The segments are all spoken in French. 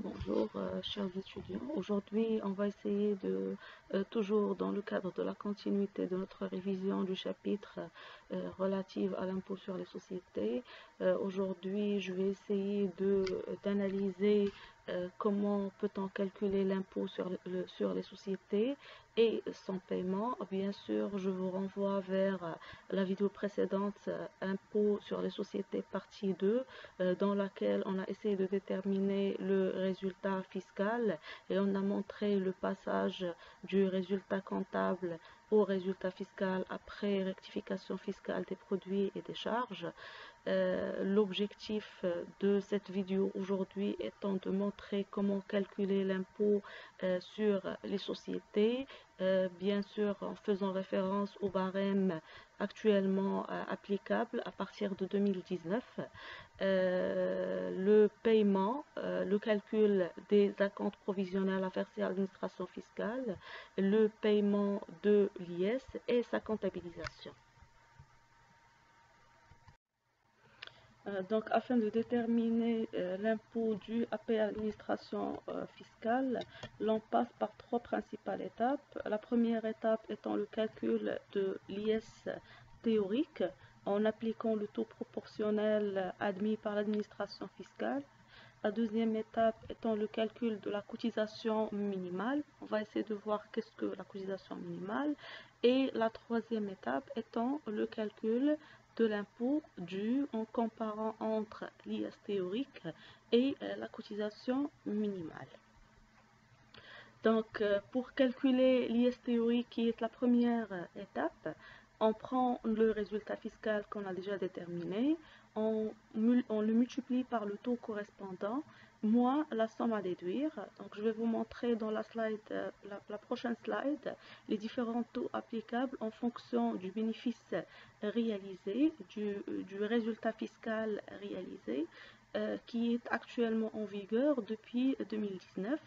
Bonjour, chers étudiants. Aujourd'hui, on va essayer toujours dans le cadre de la continuité de notre révision du chapitre relatif à l'impôt sur les sociétés. Aujourd'hui, je vais essayer d'analyser comment peut-on calculer l'impôt sur les sociétés et son paiement. Bien sûr, je vous renvoie vers la vidéo précédente, impôt sur les sociétés partie 2, dans laquelle on a essayé de déterminer le résultat fiscal et on a montré le passage du résultat comptable au résultat fiscal après rectification fiscale des produits et des charges. L'objectif de cette vidéo aujourd'hui étant de montrer comment calculer l'impôt sur les sociétés, bien sûr en faisant référence au barème actuellement applicable à partir de 2019. Le paiement, le calcul des acomptes provisionnels à verser à l'administration fiscale, le paiement de l'IS et sa comptabilisation. Donc, afin de déterminer l'impôt dû à payer à l'administration fiscale, l'on passe par trois principales étapes. La première étape étant le calcul de l'IS théorique en appliquant le taux proportionnel admis par l'administration fiscale. La deuxième étape étant le calcul de la cotisation minimale. On va essayer de voir qu'est-ce que la cotisation minimale. Et la troisième étape étant le calcul de l'impôt dû en comparant entre l'IS théorique et la cotisation minimale. Donc, pour calculer l'IS théorique, qui est la première étape, on prend le résultat fiscal qu'on a déjà déterminé, on le multiplie par le taux correspondant, moins la somme à déduire. Donc, je vais vous montrer dans la prochaine slide, les différents taux applicables en fonction du bénéfice réalisé, du résultat fiscal réalisé, qui est actuellement en vigueur depuis 2019.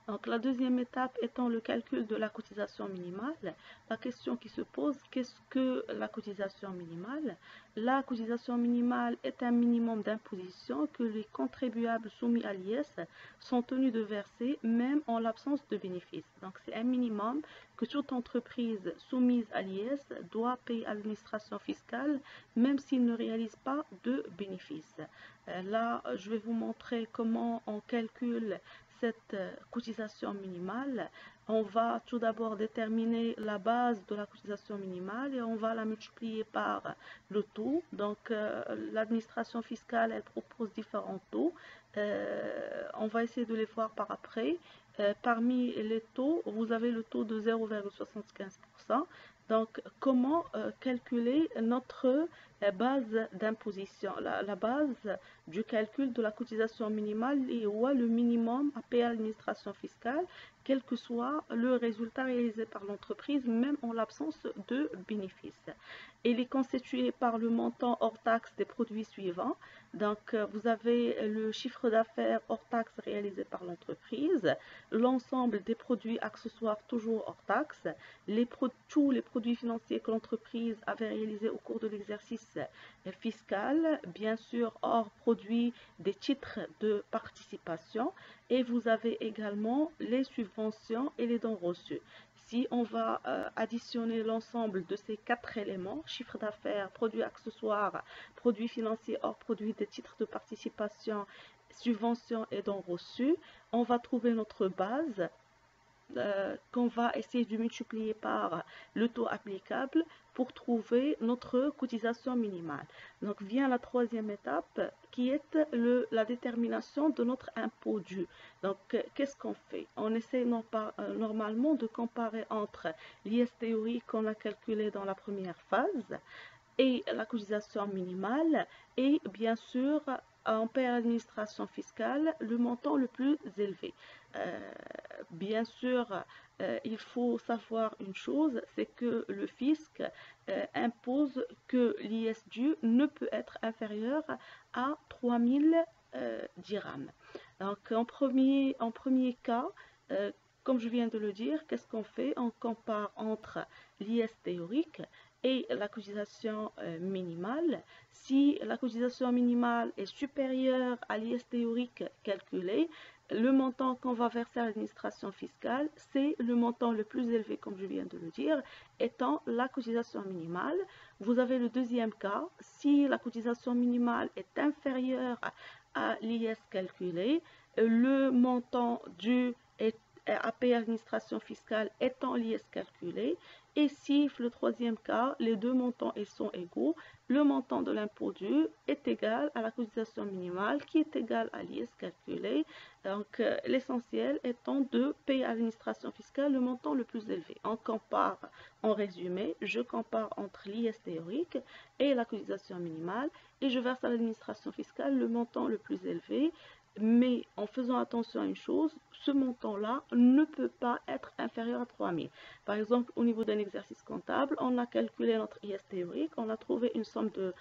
Donc, la deuxième étape étant le calcul de la cotisation minimale. La question qui se pose, qu'est-ce que la cotisation minimale? La cotisation minimale est un minimum d'imposition que les contribuables soumis à l'IS sont tenus de verser même en l'absence de bénéfices. Donc, c'est un minimum que toute entreprise soumise à l'IS doit payer à l'administration fiscale même s'il ne réalise pas de bénéfices. Là, je vais vous montrer comment on calcule cette cotisation minimale. On va tout d'abord déterminer la base de la cotisation minimale et on va la multiplier par le taux. Donc, l'administration fiscale, elle propose différents taux. On va essayer de les voir par après. Parmi les taux, vous avez le taux de 0,75%. Donc, comment calculer notre base d'imposition? La base du calcul de la cotisation minimale est le minimum à payer à l'administration fiscale, quel que soit le résultat réalisé par l'entreprise, même en l'absence de bénéfices. Il est constitué par le montant hors taxe des produits suivants. Donc, vous avez le chiffre d'affaires hors taxe réalisé par l'entreprise, l'ensemble des produits accessoires toujours hors taxe, tous les produits financiers que l'entreprise avait réalisés au cours de l'exercice fiscal, bien sûr hors produits des titres de participation, et vous avez également les subventions et les dons reçus. Si on va additionner l'ensemble de ces quatre éléments, chiffre d'affaires, produits accessoires, produits financiers hors produits des titres de participation, subventions et dons reçus, on va trouver notre base qu'on va essayer de multiplier par le taux applicable pour trouver notre cotisation minimale. Donc vient la troisième étape qui est la détermination de notre impôt dû. Donc qu'est-ce qu'on fait? On essaie normalement de comparer entre l'IS théorique qu'on a calculé dans la première phase et la cotisation minimale et bien sûr on paie à l'administration fiscale le montant le plus élevé. Bien sûr, il faut savoir une chose, c'est que le fisc impose que l'IS dû ne peut être inférieur à 3000 dirhams. Donc en premier cas, comme je viens de le dire, qu'est-ce qu'on fait? On compare entre l'IS théorique et la cotisation minimale. Si la cotisation minimale est supérieure à l'IS théorique calculé, le montant qu'on va verser à l'administration fiscale, c'est le montant le plus élevé, comme je viens de le dire, étant la cotisation minimale. Vous avez le deuxième cas, si la cotisation minimale est inférieure à l'IS calculé, le montant dû à payer à l'administration fiscale étant l'IS calculé, et si le troisième cas, les deux montants sont égaux, le montant de l'impôt dû est égal à la cotisation minimale qui est égale à l'IS calculé. Donc l'essentiel étant de payer à l'administration fiscale le montant le plus élevé. On compare, en résumé, je compare entre l'IS théorique et la cotisation minimale et je verse à l'administration fiscale le montant le plus élevé. Mais en faisant attention à une chose, ce montant-là ne peut pas être inférieur à 3 000. Par exemple, au niveau d'un exercice comptable, on a calculé notre IS théorique, on a trouvé une somme de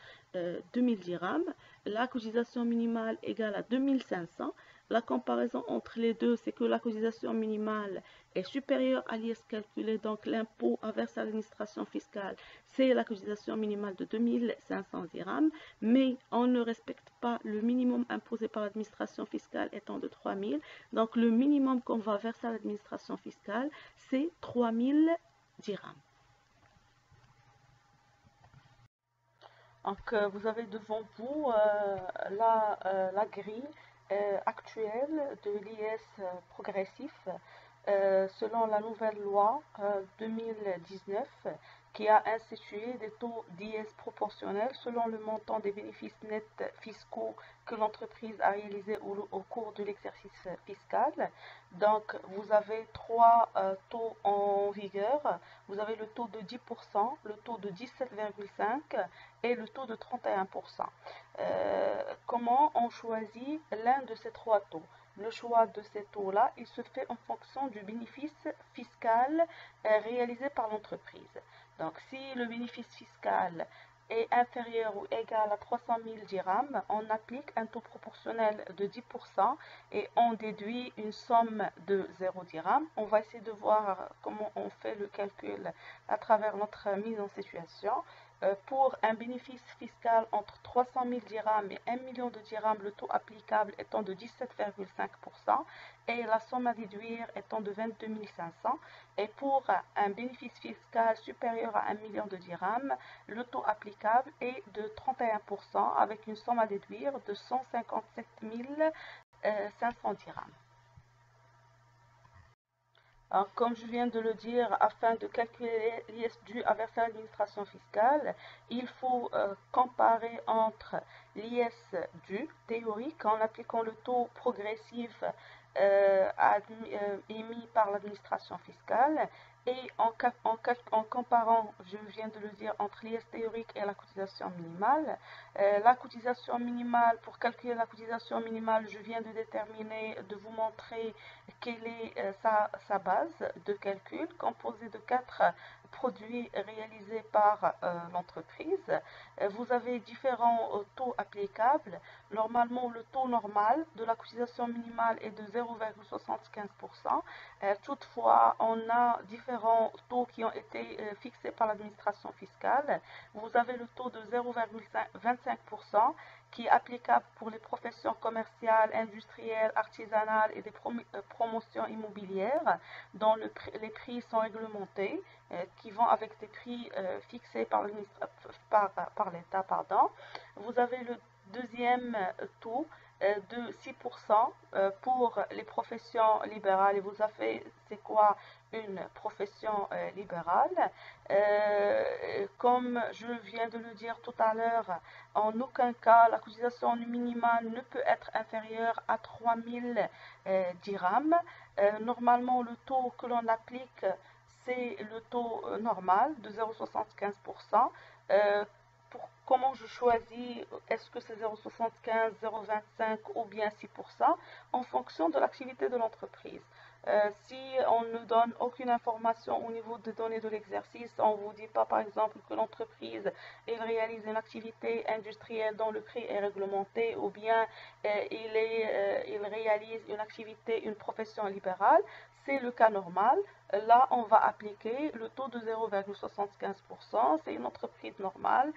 2000 dirhams, la cotisation minimale égale à 2500. La comparaison entre les deux, c'est que la cotisation minimale est supérieure à l'IS calculé, donc l'impôt à verser à l'administration fiscale, c'est la cotisation minimale de 2500 dirhams, mais on ne respecte pas le minimum imposé par l'administration fiscale étant de 3000. Donc le minimum qu'on va verser à l'administration fiscale, c'est 3000 dirhams. Donc vous avez devant vous la grille actuelle de l'IS progressif selon la nouvelle loi 2019 qui a institué des taux d'IS proportionnels selon le montant des bénéfices nets fiscaux que l'entreprise a réalisé au cours de l'exercice fiscal. Donc, vous avez trois taux en vigueur. Vous avez le taux de 10%, le taux de 17,5% et le taux de 31%. Comment on choisit l'un de ces trois taux? Le choix de ces taux-là, il se fait en fonction du bénéfice fiscal réalisé par l'entreprise. Donc, si le bénéfice fiscal est inférieur ou égal à 300 000 dirhams, on applique un taux proportionnel de 10% et on déduit une somme de 0 dirham. On va essayer de voir comment on fait le calcul à travers notre mise en situation. Pour un bénéfice fiscal entre 300 000 dirhams et 1 million de dirhams, le taux applicable étant de 17,5% et la somme à déduire étant de 22 500. Et pour un bénéfice fiscal supérieur à 1 million de dirhams, le taux applicable est de 31% avec une somme à déduire de 157 500 dirhams. Alors, comme je viens de le dire, afin de calculer l'IS dû à verser à l'administration fiscale, il faut comparer entre l'IS dû théorique en appliquant le taux progressif émis par l'administration fiscale et en comparant, je viens de le dire, entre l'IS théorique et la cotisation minimale. La cotisation minimale, pour calculer la cotisation minimale, je viens de déterminer, de vous montrer quelle est sa base de calcul composée de 4 produits réalisés par l'entreprise. Vous avez différents taux applicables. Normalement, le taux normal de la cotisation minimale est de 0,75%. Toutefois, on a différents taux qui ont été fixés par l'administration fiscale. Vous avez le taux de 0,25% qui est applicable pour les professions commerciales, industrielles, artisanales et des promotions immobilières dont les prix sont réglementés, qui vont avec des prix fixés par l'État. Vous avez le deuxième taux de 6% pour les professions libérales. Et vous savez, c'est quoi une profession libérale? Comme je viens de le dire tout à l'heure, en aucun cas la cotisation minimale ne peut être inférieure à 3000 dirhams. Normalement, le taux que l'on applique, c'est le taux normal de 0,75%. comment je choisis, est-ce que c'est 0,75, 0,25 ou bien 6%, en fonction de l'activité de l'entreprise. Si on ne donne aucune information au niveau des données de l'exercice, on ne vous dit pas par exemple que l'entreprise réalise une activité industrielle dont le prix est réglementé ou bien il réalise une activité, une profession libérale, c'est le cas normal. Là, on va appliquer le taux de 0,75%. C'est une entreprise normale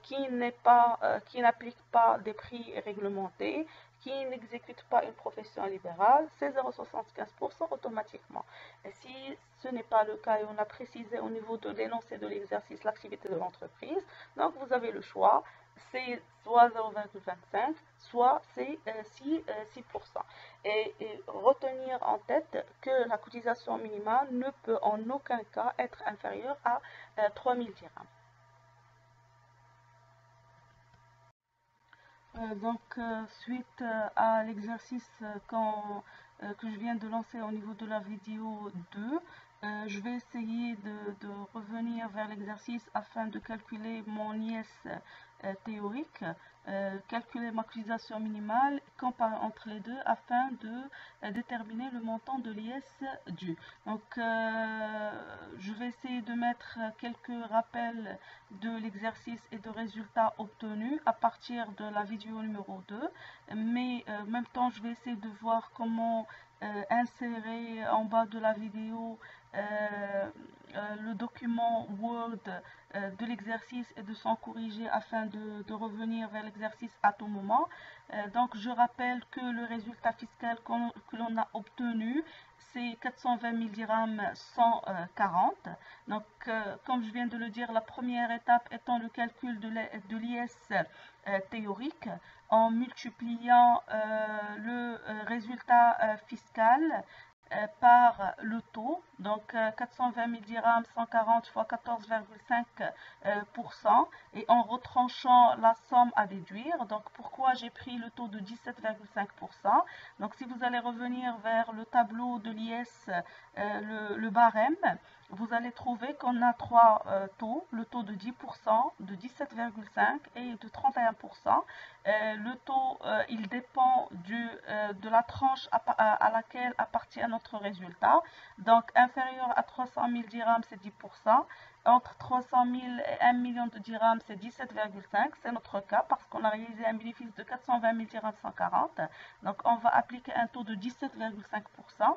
qui n'applique pas des prix réglementés, qui n'exécute pas une profession libérale, c'est 0,75% automatiquement. Et si ce n'est pas le cas et on a précisé au niveau de l'énoncé de l'exercice l'activité de l'entreprise, donc vous avez le choix, c'est soit 0,25, soit c'est 6%. Et retenir en tête que la cotisation minimale ne peut en aucun cas être inférieure à 3000 dirhams. Suite à l'exercice que je viens de lancer au niveau de la vidéo 2, je vais essayer de revenir vers l'exercice afin de calculer mon IS théorique, calculer ma cotisation minimale, comparer entre les deux afin de déterminer le montant de l'IS dû. Donc, je vais essayer de mettre quelques rappels de l'exercice et de résultats obtenus à partir de la vidéo numéro 2, mais en même temps je vais essayer de voir comment insérer en bas de la vidéo le document Word de l'exercice et de s'en corriger afin de revenir vers l'exercice à tout moment. Donc je rappelle que le résultat fiscal que l'on a obtenu, c'est 420 000 dirhams 140. Donc, comme je viens de le dire, la première étape étant le calcul de l'IS théorique en multipliant le résultat fiscal par le taux, donc 420 000 dirhams 140 fois 14,5% et en retranchant la somme à déduire. Donc pourquoi j'ai pris le taux de 17,5%? Donc si vous allez revenir vers le tableau de l'IS, le barème, vous allez trouver qu'on a trois taux, le taux de 10%, de 17,5% et de 31%. Le taux, il dépend de la tranche à laquelle appartient notre résultat. Donc, inférieur à 300 000 dirhams, c'est 10%. Entre 300 000 et 1 million de dirhams, c'est 17,5. C'est notre cas parce qu'on a réalisé un bénéfice de 420 000 dirhams 140. Donc, on va appliquer un taux de 17,5%.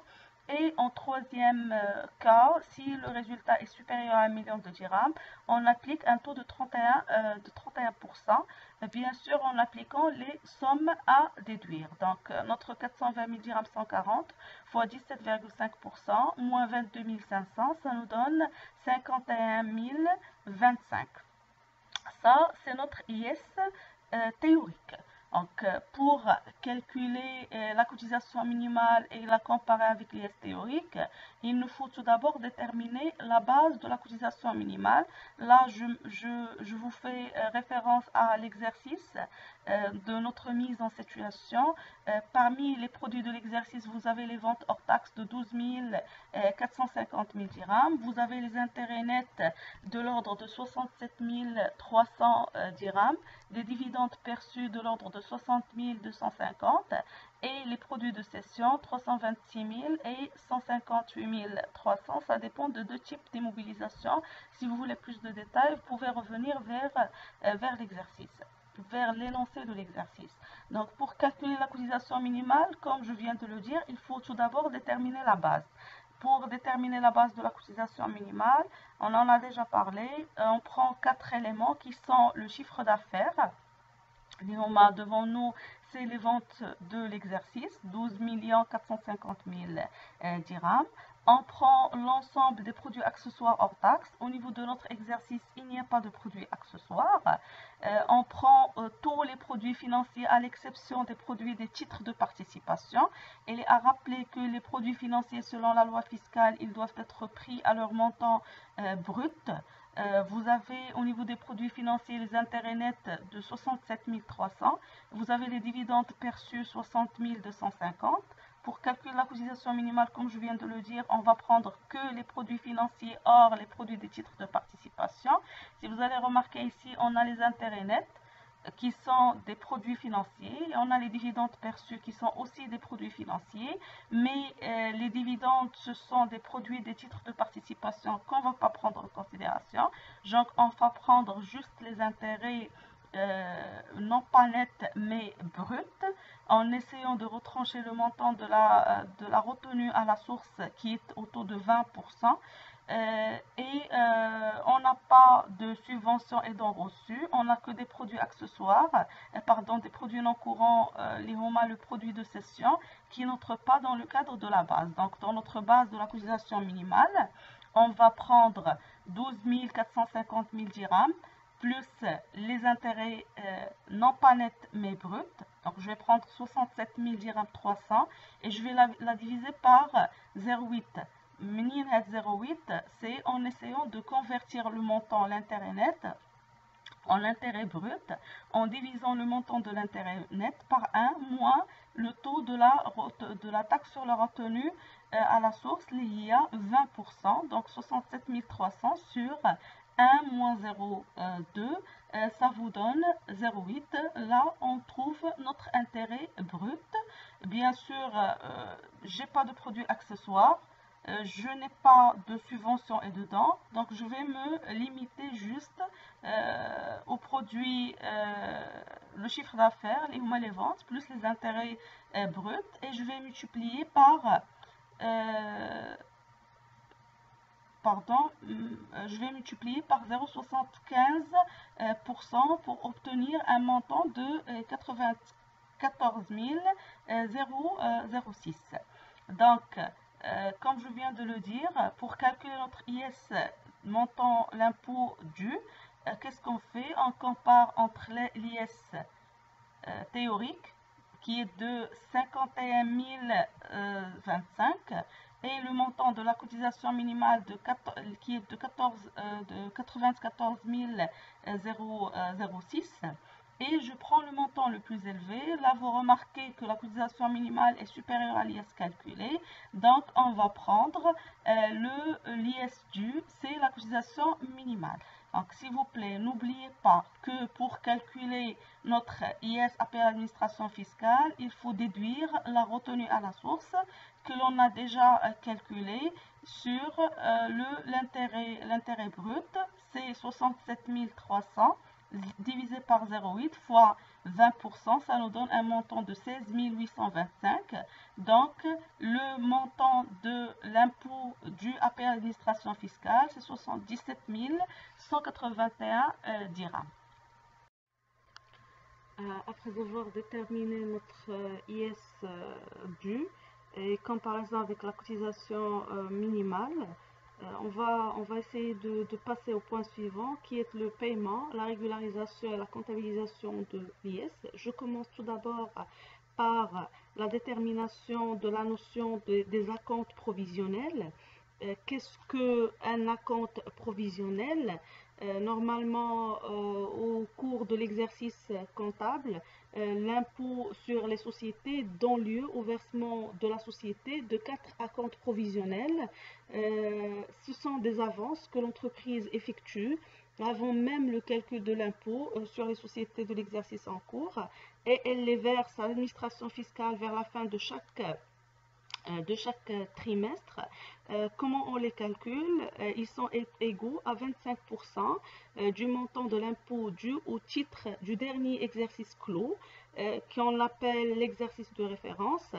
Et en troisième cas, si le résultat est supérieur à 1 million de dirhams, on applique un taux de 31%, bien sûr en appliquant les sommes à déduire. Donc notre 420 000 dirhams 140 fois 17,5% moins 22 500, ça nous donne 51 025. Ça, c'est notre IS théorique. Donc, pour calculer la cotisation minimale et la comparer avec l'IS théorique, il nous faut tout d'abord déterminer la base de la cotisation minimale. Là, je vous fais référence à l'exercice de notre mise en situation. Parmi les produits de l'exercice, vous avez les ventes hors taxes de 12 450 000 dirhams. Vous avez les intérêts nets de l'ordre de 67 300 dirhams, les dividendes perçus de l'ordre de 60 250 et les produits de cession 326 000 et 158 300. Ça dépend de deux types d'immobilisation. Si vous voulez plus de détails, vous pouvez revenir vers l'exercice, vers l'énoncé de l'exercice. Donc, pour calculer la cotisation minimale, comme je viens de le dire, il faut tout d'abord déterminer la base. Pour déterminer la base de la cotisation minimale, on en a déjà parlé, on prend quatre éléments qui sont le chiffre d'affaires. On a devant nous, c'est les ventes de l'exercice, 12 450 000 dirhams. On prend l'ensemble des produits accessoires hors taxes. Au niveau de notre exercice, il n'y a pas de produits accessoires. On prend tous les produits financiers à l'exception des produits des titres de participation. Il est à rappeler que les produits financiers, selon la loi fiscale, ils doivent être pris à leur montant brut. Vous avez au niveau des produits financiers les intérêts nets de 67 300. Vous avez les dividendes perçus 60 250. pour calculer la cotisation minimale, comme je viens de le dire, on va prendre que les produits financiers hors les produits des titres de participation. Si vous allez remarquer ici, on a les intérêts nets qui sont des produits financiers, et on a les dividendes perçus qui sont aussi des produits financiers, mais les dividendes, ce sont des produits des titres de participation qu'on ne va pas prendre en considération. Donc on va prendre juste les intérêts non pas nets mais bruts, en essayant de retrancher le montant de la retenue à la source qui est au taux de 20%. On n'a pas de subventions et dons reçus, on n'a que des produits accessoires, des produits non courants, le produit de cession, qui n'entrent pas dans le cadre de la base. Donc dans notre base de la cotisation minimale, on va prendre 12 450 000 dirhams, plus les intérêts non pas nets mais bruts. Donc je vais prendre 67 000 dirhams 300 et je vais la diviser par 0,8. Menine 0,8, c'est en essayant de convertir le montant, l'intérêt net, en intérêt brut, en divisant le montant de l'intérêt net par 1 moins le taux de la taxe sur la retenue à la source, l'IA 20%, donc 67 300 sur 1 moins 0,2, ça vous donne 0,8. Là, on trouve notre intérêt brut. Bien sûr, j'ai pas de produits accessoires. Je n'ai pas de subvention et de dons, donc je vais me limiter juste aux produits, le chiffre d'affaires, les ventes, plus les intérêts bruts, et je vais multiplier par, je vais multiplier par 0,75% pour obtenir un montant de 94 006. Donc, comme je viens de le dire, pour calculer notre IS montant l'impôt dû, qu'est-ce qu'on fait? On compare entre l'IS théorique, qui est de 51 025, et le montant de la cotisation minimale qui est de 94 006. Et je prends le montant le plus élevé. Là, vous remarquez que la cotisation minimale est supérieure à l'IS calculé. Donc, on va prendre l'IS dû, c'est la cotisation minimale. Donc, s'il vous plaît, n'oubliez pas que pour calculer notre IS APL administration fiscale, il faut déduire la retenue à la source que l'on a déjà calculée sur l'intérêt brut. C'est 67 300 divisé par 0,8 fois 20%, ça nous donne un montant de 16 825. Donc, le montant de l'impôt dû à payer à l'administration fiscale, c'est 77 181 dirhams. Après avoir déterminé notre IS dû et comparaison avec la cotisation minimale, on va essayer de passer au point suivant qui est le paiement, la régularisation et la comptabilisation de l'IS. Je commence tout d'abord par la détermination de la notion des acomptes provisionnels. Qu'est-ce qu'un acompte provisionnel? Normalement, au cours de l'exercice comptable, l'impôt sur les sociétés donne lieu au versement de la société de 4 acomptes provisionnels. Ce sont des avances que l'entreprise effectue avant même le calcul de l'impôt sur les sociétés de l'exercice en cours, et elle les verse à l'administration fiscale vers la fin de chaque trimestre. Comment on les calcule? Ils sont égaux à 25% du montant de l'impôt dû au titre du dernier exercice clos, qu'on appelle l'exercice de référence.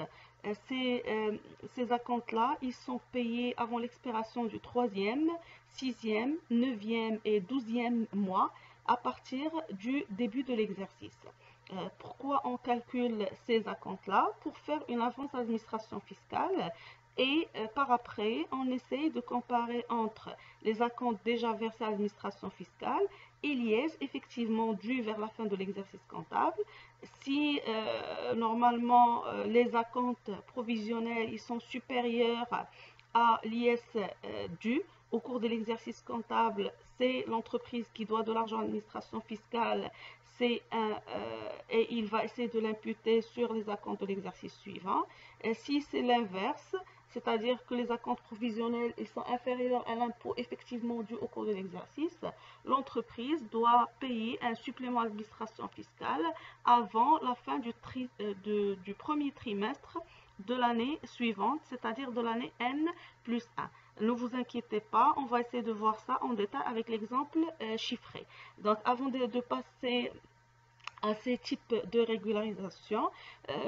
Ces acomptes-là, ils sont payés avant l'expiration du 3e, 6e, 9e et 12e mois à partir du début de l'exercice. Pourquoi on calcule ces acomptes-là? Pour faire une avance à l'administration fiscale, et par après, on essaye de comparer entre les acomptes déjà versés à l'administration fiscale et l'IS effectivement dû vers la fin de l'exercice comptable. Si normalement les acomptes provisionnels ils sont supérieurs à l'IS dû au cours de l'exercice comptable, c'est l'entreprise qui doit de l'argent à l'administration fiscale, et il va essayer de l'imputer sur les acomptes de l'exercice suivant. Et si c'est l'inverse, c'est-à-dire que les acomptes provisionnels ils sont inférieurs à l'impôt effectivement dû au cours de l'exercice, l'entreprise doit payer un supplément à l'administration fiscale avant la fin du premier trimestre de l'année suivante, c'est-à-dire de l'année N plus 1. Ne vous inquiétez pas, on va essayer de voir ça en détail avec l'exemple chiffré. Donc, avant de passer à ces types de régularisation,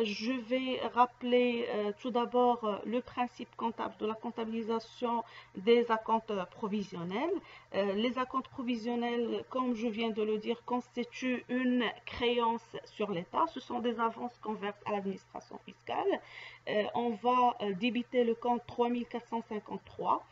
je vais rappeler tout d'abord le principe comptable de la comptabilisation des acomptes provisionnels. Les acomptes provisionnels, comme je viens de le dire, constituent une créance sur l'État. Ce sont des avances qu'on verse à l'administration fiscale. On va débiter le compte 3453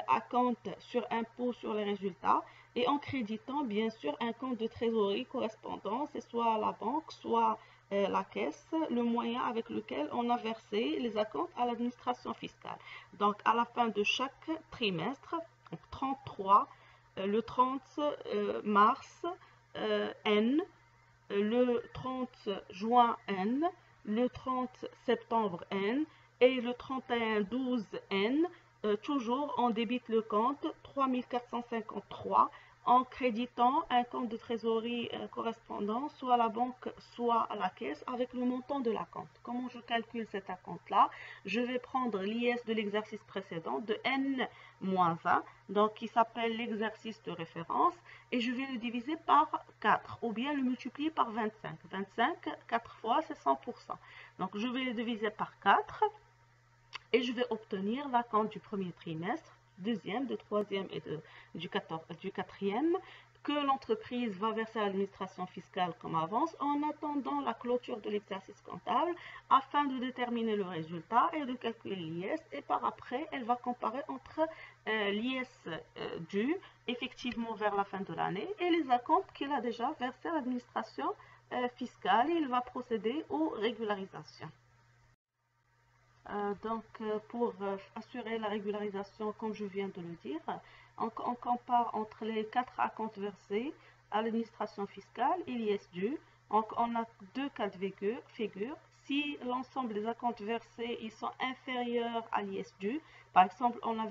à compte sur impôt sur les résultats et en créditant bien sûr un compte de trésorerie correspondant, c'est soit la banque, soit la caisse, le moyen avec lequel on a versé les acomptes à l'administration fiscale. Donc à la fin de chaque trimestre, 33, le 30 mars N, le 30 juin N, le 30 septembre N et le 31-12 N, toujours on débite le compte 3453 en créditant un compte de trésorerie correspondant soit à la banque soit à la caisse avec le montant de la compte. Comment je calcule cet acompte-là? Je vais prendre l'IS de l'exercice précédent de N-1, donc qui s'appelle l'exercice de référence, et je vais le diviser par 4 ou bien le multiplier par 25. 25, 4 fois, c'est 100%. Donc je vais le diviser par 4 et je vais obtenir l'acompte du premier trimestre, deuxième, du troisième et du quatrième que l'entreprise va verser à l'administration fiscale comme avance en attendant la clôture de l'exercice comptable afin de déterminer le résultat et de calculer l'IS, et par après elle va comparer entre l'IS dû effectivement vers la fin de l'année et les acomptes qu'il a déjà versés à l'administration fiscale, et il va procéder aux régularisations. Pour assurer la régularisation, comme je viens de le dire, on compare entre les 4 acomptes versés à l'administration fiscale et l'IS dû. Donc, on a deux cas de figure. Si l'ensemble des acomptes versés ils sont inférieurs à l'IS dû, par exemple, on a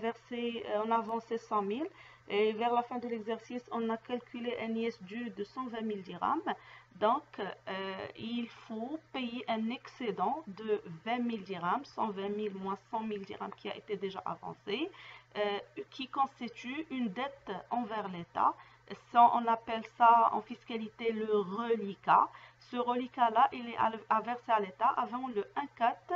avancé 100 000 et vers la fin de l'exercice, on a calculé un IS dû de 120 000 dirhams. Donc, il faut payer un excédent de 20 000 dirhams, 120 000 moins 100 000 dirhams qui a été déjà avancé, qui constitue une dette envers l'État. On appelle ça en fiscalité le reliquat. Ce reliquat-là, il est à verser à l'État avant le 1/4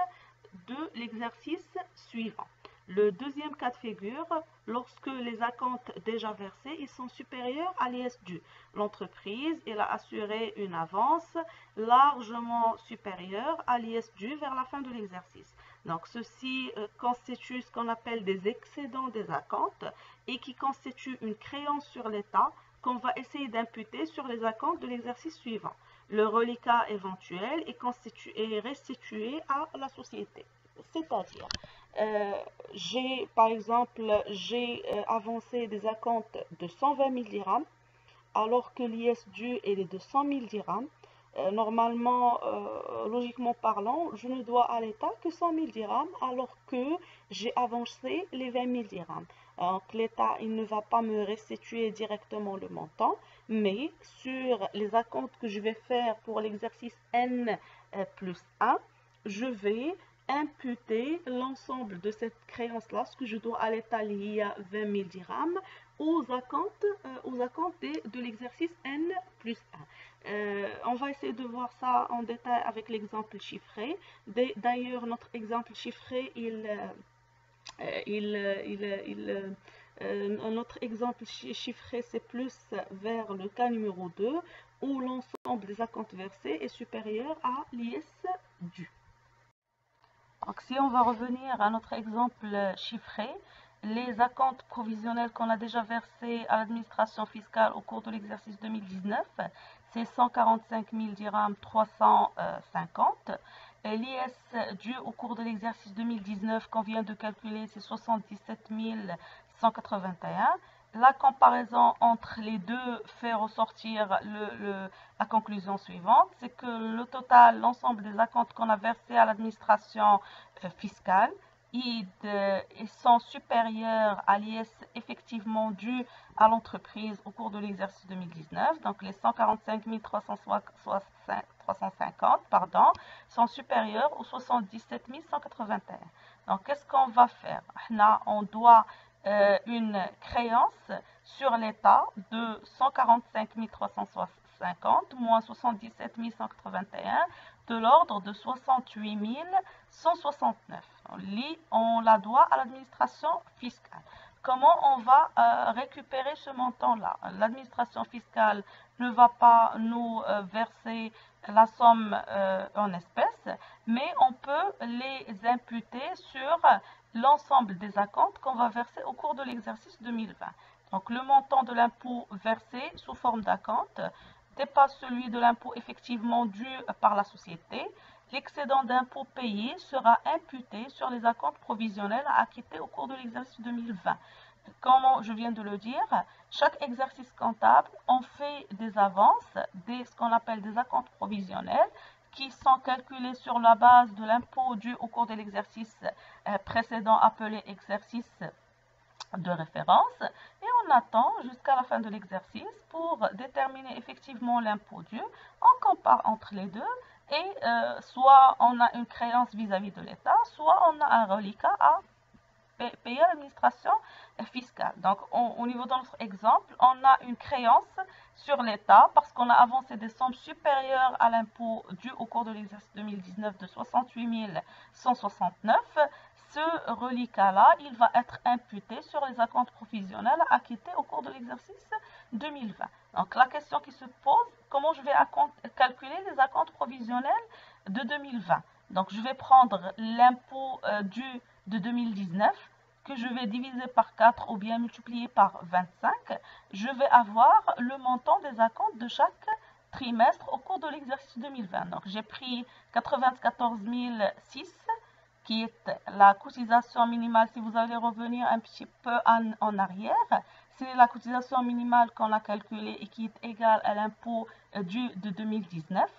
de l'exercice suivant. Le deuxième cas de figure, lorsque les acomptes déjà versés ils sont supérieurs à l'IS dû. L'entreprise a assuré une avance largement supérieure à l'IS dû vers la fin de l'exercice. Donc, ceci constitue ce qu'on appelle des excédents des acomptes et qui constitue une créance sur l'État qu'on va essayer d'imputer sur les acomptes de l'exercice suivant. Le reliquat éventuel est restitué à la société. C'est-à-dire, par exemple, j'ai avancé des acomptes de 120 000 dirhams, alors que l'IS dû est de 100 000 dirhams. Normalement, logiquement parlant, je ne dois à l'État que 100 000 dirhams, alors que j'ai avancé les 20 000 dirhams. Donc, l'État, il ne va pas me restituer directement le montant, mais sur les acomptes que je vais faire pour l'exercice N plus 1, je vais imputer l'ensemble de cette créance-là, ce que je dois à l'État lié à 20 000 dirhams, aux acomptes de l'exercice N plus 1. On va essayer de voir ça en détail avec l'exemple chiffré. D'ailleurs, notre exemple chiffré, notre exemple chiffré, c'est plus vers le cas numéro 2, où l'ensemble des acomptes versés est supérieur à l'IS dû. Donc, si on va revenir à notre exemple chiffré, les acomptes provisionnels qu'on a déjà versés à l'administration fiscale au cours de l'exercice 2019, c'est 145 000 dirhams 350. L'IS dû au cours de l'exercice 2019 qu'on vient de calculer, c'est 77 181. La comparaison entre les deux fait ressortir la conclusion suivante, c'est que le total, l'ensemble des acomptes qu'on a versés à l'administration fiscale, ils sont supérieurs à l'IS effectivement dû à l'entreprise au cours de l'exercice 2019. Donc les 145 350 sont supérieurs aux 77 181. Donc qu'est-ce qu'on va faire? On doit une créance sur l'État de 145 350 moins 77 181 de l'ordre de 68 169. On la doit à l'administration fiscale. Comment on va récupérer ce montant-là? L'administration fiscale ne va pas nous verser la somme en espèces, mais on peut les imputer sur l'ensemble des acomptes qu'on va verser au cours de l'exercice 2020. Donc le montant de l'impôt versé sous forme d'acompte dépasse celui de l'impôt effectivement dû par la société. L'excédent d'impôt payé sera imputé sur les acomptes provisionnels à acquitter au cours de l'exercice 2020. Comme je viens de le dire, chaque exercice comptable, on fait des avances, ce qu'on appelle des acomptes provisionnels, qui sont calculés sur la base de l'impôt dû au cours de l'exercice précédent appelé exercice de référence, et on attend jusqu'à la fin de l'exercice pour déterminer effectivement l'impôt dû. On compare entre les deux et soit on a une créance vis-à-vis de l'État, soit on a un reliquat à payer à l'administration fiscale. Donc, au niveau de notre exemple, on a une créance sur l'État parce qu'on a avancé des sommes supérieures à l'impôt dû au cours de l'exercice 2019 de 68 169. Ce reliquat-là, il va être imputé sur les acomptes provisionnels acquittés au cours de l'exercice 2020. Donc, la question qui se pose, comment je vais calculer les acomptes provisionnels de 2020? Donc, je vais prendre l'impôt dû de 2019 que je vais diviser par 4 ou bien multiplier par 25. Je vais avoir le montant des acomptes de chaque trimestre au cours de l'exercice 2020. Donc, j'ai pris 94 006 qui est la cotisation minimale. Si vous allez revenir un petit peu en arrière, c'est la cotisation minimale qu'on a calculée et qui est égale à l'impôt dû de 2019.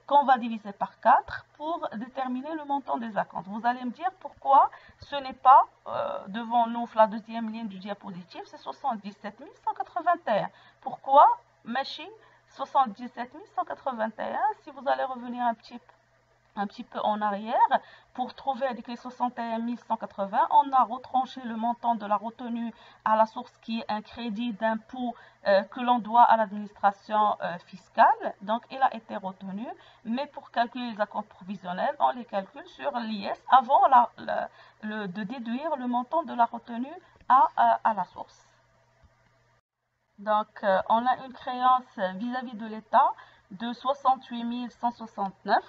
Qu'on va diviser par 4 pour déterminer le montant des acomptes. Vous allez me dire pourquoi ce n'est pas devant nous la deuxième ligne du diapositive, c'est 77 181. Pourquoi machine 77 181? Si vous allez revenir un petit peu en arrière, pour trouver avec les 61 180, on a retranché le montant de la retenue à la source qui est un crédit d'impôt que l'on doit à l'administration fiscale. Donc, il a été retenu, mais pour calculer les acomptes provisionnels, on les calcule sur l'IS avant de déduire le montant de la retenue à la source. Donc, on a une créance vis-à-vis de l'État de 68 169,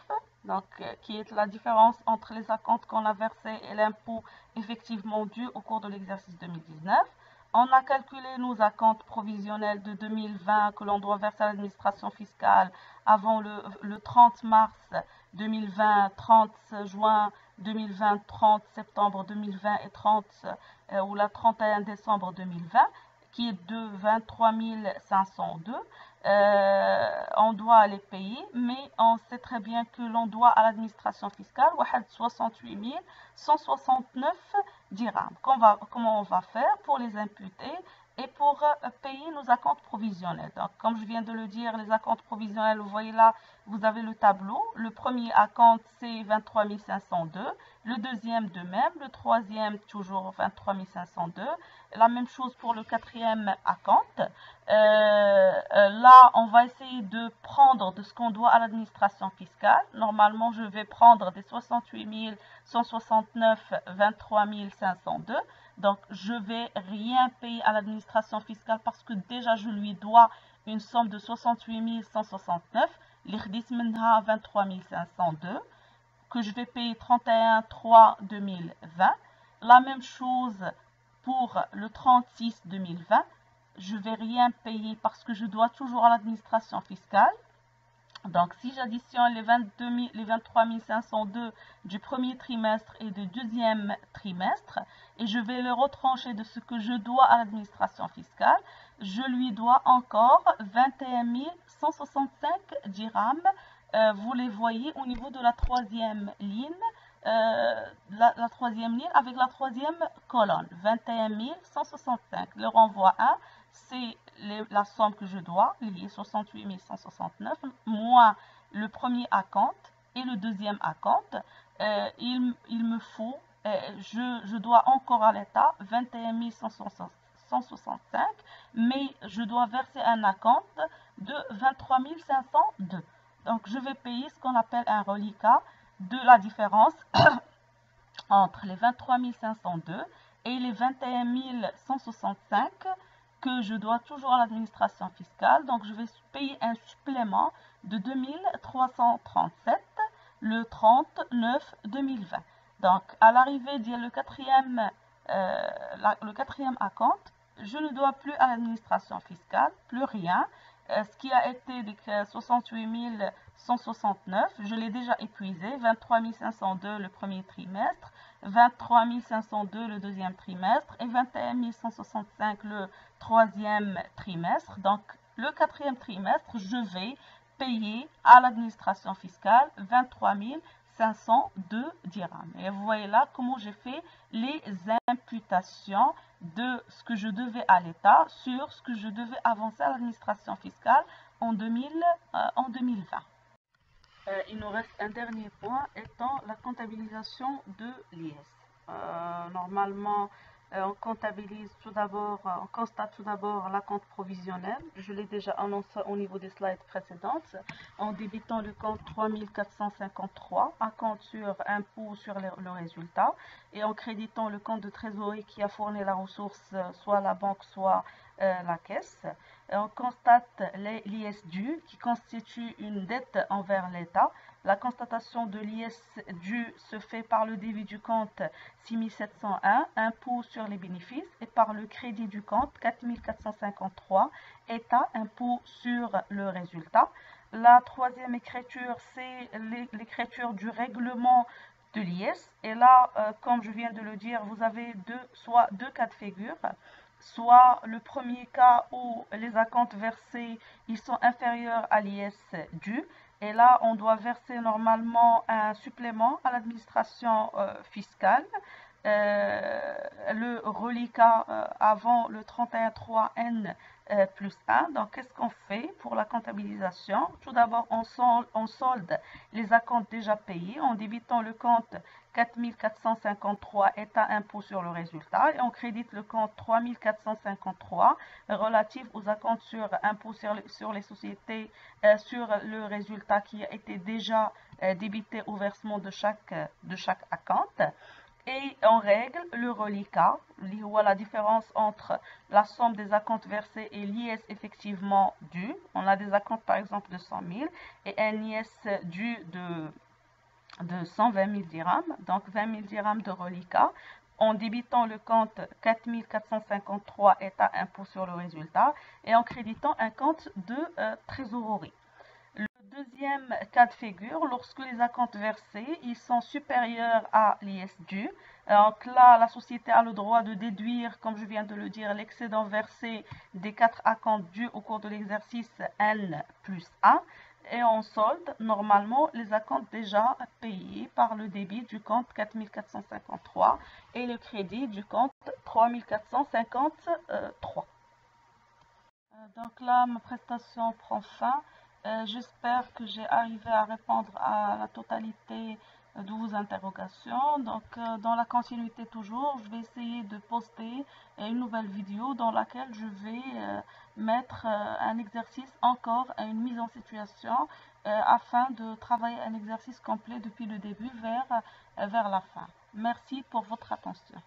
donc, qui est la différence entre les acomptes qu'on a versés et l'impôt effectivement dû au cours de l'exercice 2019. On a calculé nos acomptes provisionnels de 2020 que l'on doit verser à l'administration fiscale avant le 30 mars 2020, 30 juin 2020, 30 septembre 2020 et 30 ou la 31 décembre 2020. Qui est de 23 502. On doit les payer, mais on sait très bien que l'on doit à l'administration fiscale 68 169 dirhams. Comment on va faire pour les imputer et pour payer nos acomptes provisionnels? Donc, comme je viens de le dire, les acomptes provisionnels, vous voyez là, vous avez le tableau. Le premier acompte, c'est 23 502. Le deuxième, de même. Le troisième, toujours 23 502. La même chose pour le quatrième acompte. Là, on va essayer de prendre de ce qu'on doit à l'administration fiscale. Normalement, je vais prendre des 68 169, 23 502. Donc, je vais rien payer à l'administration fiscale parce que déjà, je lui dois une somme de 68 169. L'IRDIS منها 23 502 que je vais payer 31/3/2020. La même chose pour le 36/2020. Je ne vais rien payer parce que je dois toujours à l'administration fiscale. Donc, si j'additionne les 23 502 du premier trimestre et du deuxième trimestre, et je vais le retrancher de ce que je dois à l'administration fiscale, je lui dois encore 21 165 dirhams. Vous les voyez au niveau de la troisième ligne, la troisième ligne avec la troisième colonne, 21 165. Le renvoi 1, c'est la somme que je dois, liée 68 169, moins le premier acompte et le deuxième acompte. Il me faut, je dois encore à l'État 21 165, mais je dois verser un acompte de 23 502. Donc, je vais payer ce qu'on appelle un reliquat de la différence entre les 23 502 et les 21 165 que je dois toujours à l'administration fiscale. Donc, je vais payer un supplément de 2337 le 30/9/2020. Donc, à l'arrivée le quatrième acompte, je ne dois plus à l'administration fiscale, plus rien. Ce qui a été des 68 169, je l'ai déjà épuisé, 23 502 le premier trimestre, 23 502 le deuxième trimestre et 21 165 le troisième trimestre. Donc, le quatrième trimestre, je vais payer à l'administration fiscale 23 502 dirhams. Et vous voyez là comment j'ai fait les imputations de ce que je devais à l'État sur ce que je devais avancer à l'administration fiscale en 2020. Il nous reste un dernier point étant la comptabilisation de l'IS. Normalement, on comptabilise tout d'abord, on constate tout d'abord la compte provisionnelle. Je l'ai déjà annoncé au niveau des slides précédentes, en débitant le compte 3453, un compte sur impôt sur le résultat, et en créditant le compte de trésorerie qui a fourni la ressource, soit la banque, soit la caisse. On constate l'IS dû qui constitue une dette envers l'État. La constatation de l'IS dû se fait par le débit du compte 6701, impôt sur les bénéfices, et par le crédit du compte 4453, État, impôt sur le résultat. La troisième écriture, c'est l'écriture du règlement de l'IS. Et là, comme je viens de le dire, vous avez soit deux cas de figure. Soit le premier cas où les acomptes versés ils sont inférieurs à l'IS dû, et là on doit verser normalement un supplément à l'administration fiscale, le reliquat avant le 31.3N plus 1. Donc qu'est-ce qu'on fait pour la comptabilisation? Tout d'abord on solde les acomptes déjà payés en débitant le compte 4453 État impôt sur le résultat et on crédite le compte 3453 relatif aux acomptes sur impôt sur les sociétés sur le résultat qui a été déjà débité au versement de chaque acompte. Et on règle le reliquat, la différence entre la somme des acomptes versés et l'IS effectivement dû. On a des acomptes par exemple de 100 000 et un IS dû de 120 000 dirhams, donc 20 000 dirhams de reliquat, en débitant le compte 4453 État impôt sur le résultat et en créditant un compte de trésorerie. Le deuxième cas de figure, lorsque les acomptes versés ils sont supérieurs à l'IS dû, donc là la société a le droit de déduire, comme je viens de le dire, l'excédent versé des 4 acomptes dus au cours de l'exercice N plus 1 et on solde normalement les acomptes déjà payés par le débit du compte 4453 et le crédit du compte 3453. Donc là, ma prestation prend fin. J'espère que j'ai arrivé à répondre à la totalité de vos interrogations. Donc, dans la continuité toujours, je vais essayer de poster une nouvelle vidéo dans laquelle je vais mettre un exercice encore, une mise en situation afin de travailler un exercice complet depuis le début vers la fin. Merci pour votre attention.